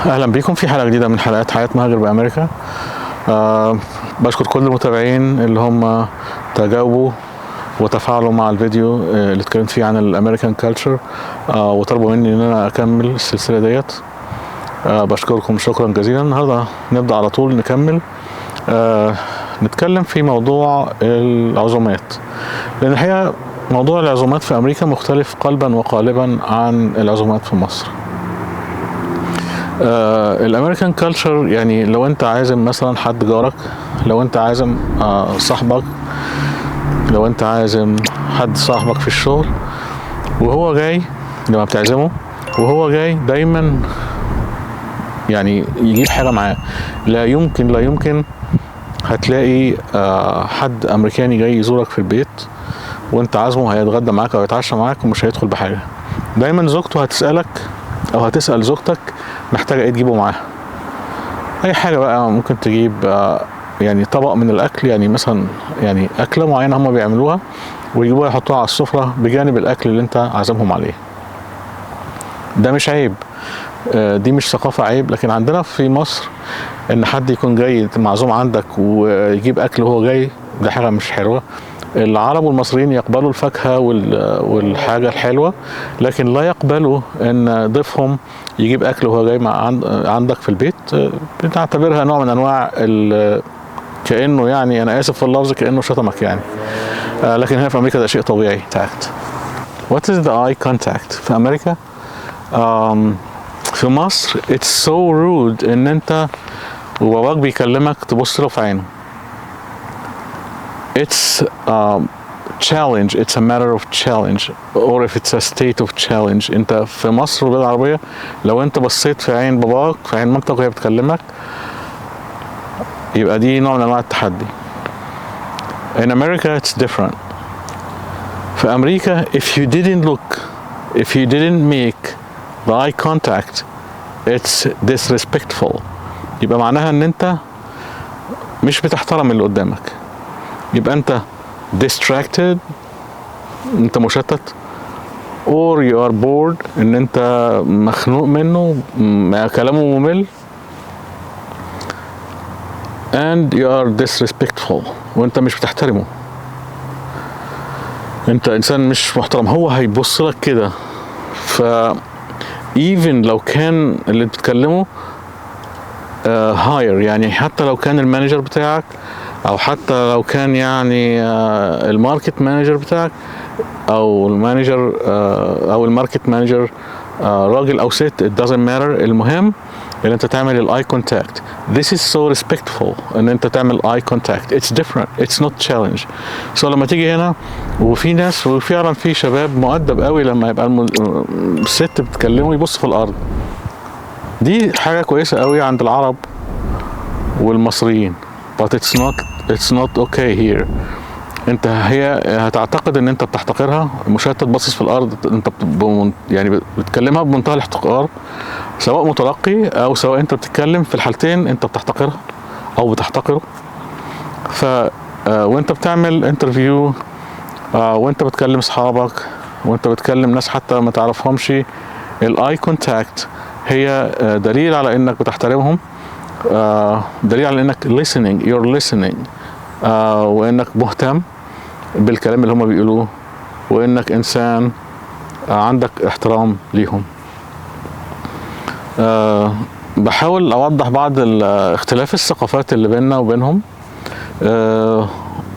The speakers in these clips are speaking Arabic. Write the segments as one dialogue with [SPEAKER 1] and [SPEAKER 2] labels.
[SPEAKER 1] اهلا بيكم في حلقه جديده من حلقات حياه مهاجر بامريكا. بشكر كل المتابعين اللي هم تجاوبوا وتفاعلوا مع الفيديو اللي اتكلمت فيه عن الامريكان كلتشر، وطلبوا مني ان انا اكمل السلسله ديت. بشكركم شكرا جزيلا. النهارده نبدا على طول نكمل نتكلم في موضوع العزومات، لان الحقيقه موضوع العزومات في امريكا مختلف قلبا وقالبا عن العزومات في مصر. الامريكان كلتشر، يعني لو انت عازم مثلا حد جارك، لو انت عازم صاحبك، لو انت عازم حد صاحبك في الشغل وهو جاي، لما بتعزمه وهو جاي دايما يعني يجيب حاجه معاه. لا يمكن هتلاقي حد امريكاني جاي يزورك في البيت وانت عازمه هيتغدى معاك او يتعشى معاك ومش هيدخل بحاجه. دايما زوجته هتسالك او هتسال زوجتك محتاجه ايه تجيبه معاها. اي حاجه بقى، ممكن تجيب يعني طبق من الاكل، يعني مثلا يعني اكله معينه هم بيعملوها ويجيبوها يحطوها على السفره بجانب الاكل اللي انت عازمهم عليه. ده مش عيب، دي مش ثقافه عيب، لكن عندنا في مصر ان حد يكون جاي معزوم عندك ويجيب اكل وهو جاي، ده حاجه مش حلوه. العرب والمصريين يقبلوا الفاكهه والحاجه الحلوه، لكن لا يقبلوا ان ضيفهم يجيب اكل وهو جاي عندك في البيت. بنعتبرها نوع من انواع كانه، يعني انا اسف في اللفظ، كانه شتمك يعني. لكن هنا في امريكا ده شيء طبيعي. What is the eye contact في امريكا؟ في مصر it's so rude ان انت وباباك بيكلمك تبص له في عينه. It's challenge, it's a matter of challenge, or if it's a state of challenge. انت في مصر والبلاد العربية لو انت بصيت في عين باباك في عين مامتك وهي بتكلمك يبقى دي نوع من انواع التحدي. In America it's different. في امريكا if you didn't look, if you didn't make the eye contact, it's disrespectful. يبقى معناها ان انت مش بتحترم اللي قدامك، يبقى انت distracted، انت مشتت، or you are bored، ان انت مخنوق منه، كلامه ممل، and you are disrespectful، وانت مش بتحترمه، انت انسان مش محترم. هو هيبص لك كده. ف even لو كان اللي بتكلمه هاير، يعني حتى لو كان المانجر بتاعك او حتى لو كان يعني الماركت مانجر بتاعك او المانجر او الماركت مانجر راجل او ست، it doesn't matter. المهم ان انت تعمل الاي كونتاكت. This is so respectful ان انت تعمل اي كونتاكت. It's different, it's not challenge. So لما تيجي هنا وفي ناس، وفعلا في شباب مؤدب قوي لما يبقى الست بتكلمه يبص في الارض. دي حاجة كويسة قوي عند العرب والمصريين، but it's not okay here. هي هتعتقد ان انت بتحتقرها، مشتت باصص في الارض، انت يعني بتكلمها بمنتهى الاحتقار، سواء متلقي او سواء انت بتتكلم، في الحالتين انت بتحتقرها او بتحتقره. ف وانت بتعمل انترفيو، وانت بتكلم اصحابك، وانت بتكلم ناس حتى ما تعرفهمش، الاي كونتاكت هي دليل على انك بتحترمهم، دليل على انك you're listening، وانك مهتم بالكلام اللي هم بيقولوه، وانك انسان عندك احترام ليهم. بحاول اوضح بعض اختلاف الثقافات اللي بيننا وبينهم،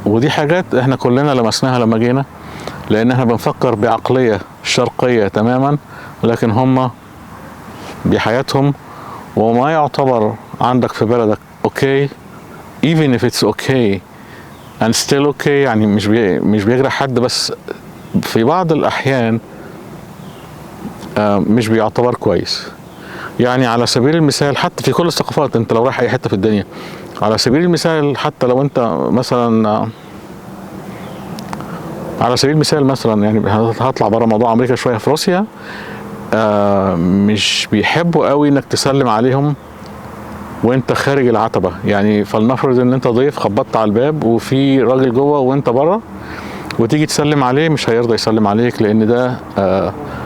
[SPEAKER 1] ودي حاجات احنا كلنا لمسناها لما جينا، لان احنا بنفكر بعقلية شرقية تماما، لكن هم بحياتهم وما يعتبر عندك في بلدك اوكي، even if it's okay and still okay، يعني مش بيجرح حد، بس في بعض الأحيان مش بيعتبر كويس. يعني على سبيل المثال، حتى في كل الثقافات، انت لو رايح اي حتة في الدنيا، على سبيل المثال حتى لو انت مثلا، على سبيل المثال مثلا، يعني هطلع بره موضوع امريكا شوية، في روسيا مش بيحبوا قوي انك تسلم عليهم وانت خارج العتبة. يعني فلنفرض ان انت ضيف، خبطت على الباب وفي راجل جوه وانت بره، وتيجي تسلم عليه، مش هيرضى يسلم عليك، لان ده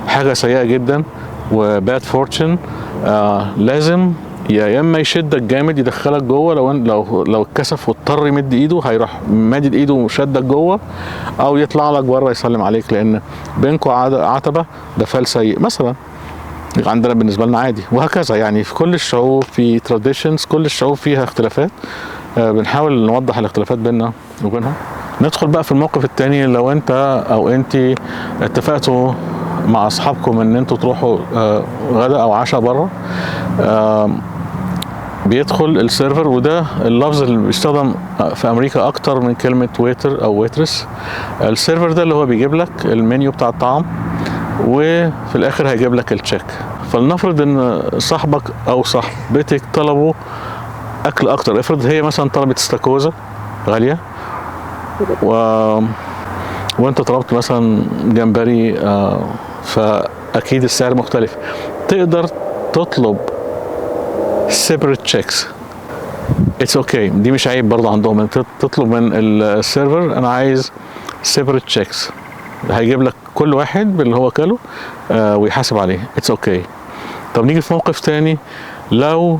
[SPEAKER 1] حاجة سيئة جدا، وباد فورتشن لازم يا اما يشدك جامد يدخلك جوه، لو اتكسف واضطر يمد ايده هيروح مادد ايده وشدك جوه، او يطلع لك بره يسلم عليك، لان بينكم عتبه، ده فال سيء مثلا. عندنا بالنسبه لنا عادي، وهكذا يعني في كل الشعوب في تراديشنز، كل الشعوب فيها اختلافات، بنحاول نوضح الاختلافات بيننا وبينهم. ندخل بقى في الموقف التاني، لو انت او انت اتفقتوا مع اصحابكم ان انتوا تروحوا غدا او عشاء بره، بيدخل السيرفر، وده اللفظ اللي بيستخدم في امريكا اكتر من كلمه ويتر او ويترس. السيرفر ده اللي هو بيجيب لك المنيو بتاع الطعام، وفي الاخر هيجيب لك التشيك. فلنفرض ان صاحبك او صاحبتك طلبوا اكل اكتر، افرض هي مثلا طلبت استاكوزا غاليه وانت طلبت مثلا جمبري، فاكيد السعر مختلف. تقدر تطلب separate checks. It's okay، دي مش عيب برضه عندهم. انت تطلب من السيرفر انا عايز separate checks، هيجيب لك كل واحد باللي هو كله ويحاسب عليه. It's okay. طب نيجي في موقف تاني، لو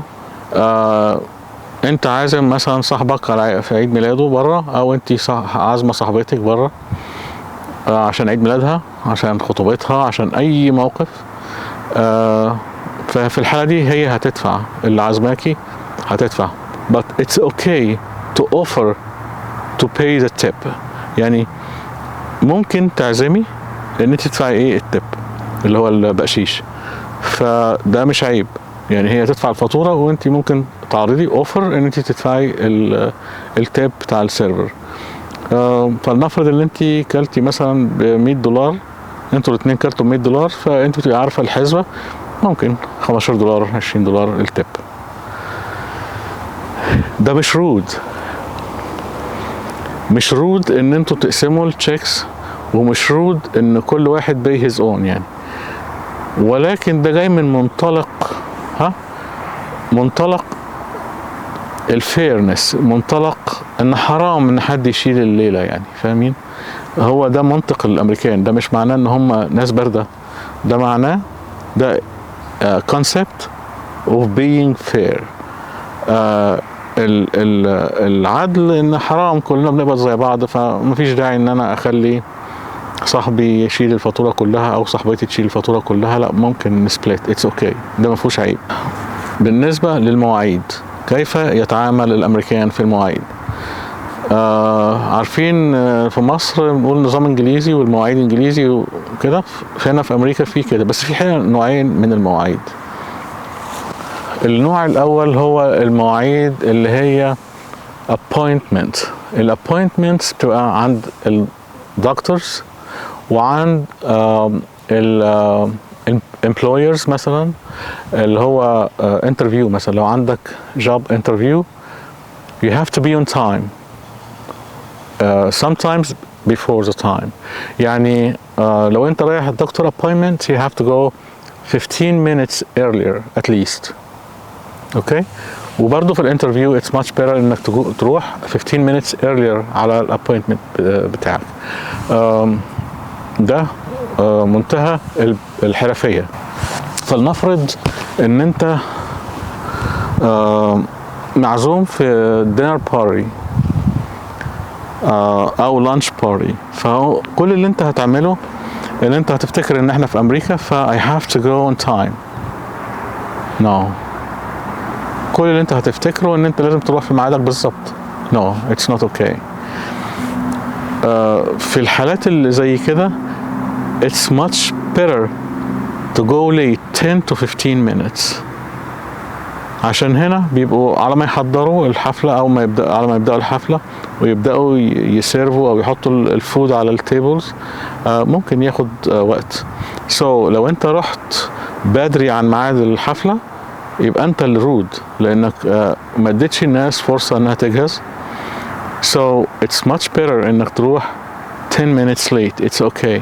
[SPEAKER 1] انت عازم مثلا صاحبك في عيد ميلاده بره، او انت عازمه صاحبتك بره عشان عيد ميلادها، عشان خطوبتها، عشان اي موقف، ففي الحاله دي هي هتدفع، اللي عازماكي هتدفع. but it's okay to offer to pay the tip. يعني ممكن تعزمي ان انت تدفعي ايه التب اللي هو البقشيش، فده مش عيب. يعني هي تدفع الفاتوره وانت ممكن تعرضي اوفر ان انت تدفعي التاب بتاع السيرفر. فلنفرض ان انت كلتي مثلا ب $100، انتوا الاثنين كلتوا ب $100، فانت بتبقي عارفه الحسبه، ممكن $15 $20 التاب. ده مش رود ان انتوا تقسموا التشيكس، ومش رود ان كل واحد بي هيز اون يعني، ولكن ده جاي من منطلق الفيرنس، منطلق ان حرام ان حد يشيل الليله يعني، فاهمين؟ هو ده منطق الامريكان. ده مش معناه ان هم ناس بارده، ده معناه ده concept of being fair. العدل ان حرام كلنا بنقبض زي بعض، فمفيش داعي ان انا اخلي صاحبي يشيل الفاتوره كلها او صاحبتي تشيل الفاتوره كلها، لا ممكن نسبليت، اتس اوكي، ده ما فيهوش عيب. بالنسبه للمواعيد، كيف يتعامل الامريكان في المواعيد؟ عارفين في مصر بنقول نظام انجليزي والمواعيد انجليزي وكده، هنا في امريكا في كده، بس في حقيقة نوعين من المواعيد. النوع الاول هو المواعيد اللي هي appointment. الابوينتمنتس بتبقى عند الدكتورز وعند الامبلويرز، مثلا اللي هو انترفيو، مثلا لو عندك جوب انترفيو you have to be on time, sometimes before the time. يعني لو انت رايح الدكتور appointment you have to go 15 minutes earlier at least. اوكي. وبرضه في الانترفيو it's much better انك تروح 15 minutes earlier على الابوينتمنت بتاعك. ده منتهى الحرفيه. فلنفرض ان انت معزوم في دينر باري او لانش باري، فكل اللي انت هتعمله ان انت هتفتكر ان احنا في امريكا I have to go on time. no. كل اللي انت هتفتكره ان انت لازم تروح في ميعادك بالظبط. no, it's not okay. في الحالات اللي زي كده it's much better to go late 10 to 15 minutes، عشان هنا بيبقوا على ما يحضروا الحفلة او على ما يبدأوا الحفلة ويبدأوا يسيرفوا او يحطوا الفود على التيبلز، ممكن ياخد وقت. لو انت رحت بدري عن ميعاد الحفلة يبقى انت الرود، لانك ما اديتش الناس فرصة انها تجهز. it's much better انك تروح 10 minutes late, it's okay.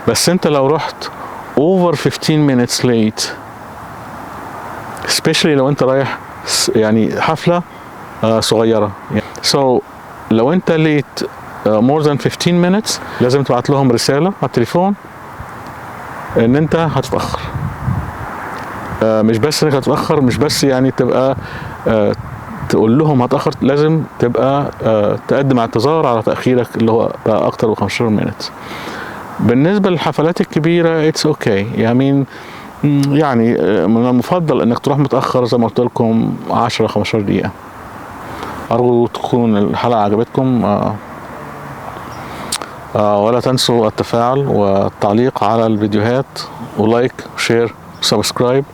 [SPEAKER 1] بس انت لو رحت over 15 minutes late، especially لو انت رايح يعني حفلة صغيرة، لو انت late more than 15 minutes لازم تبعت لهم رسالة على التليفون ان انت هتتأخر. مش بس انك هتتاخر، مش بس يعني تبقى تقول لهم هتاخر، لازم تبقى تقدم اعتذار على تاخيرك اللي هو بقى اكتر من 15 مينت. بالنسبه للحفلات الكبيره اتس اوكي، يعني من المفضل انك تروح متاخر زي ما قلت لكم 10 15 دقيقه. ارجو تكون الحلقه عجبتكم، ولا تنسوا التفاعل والتعليق على الفيديوهات ولايك وشير وسبسكرايب.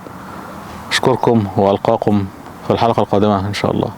[SPEAKER 1] اشكركم والقاكم في الحلقه القادمه ان شاء الله.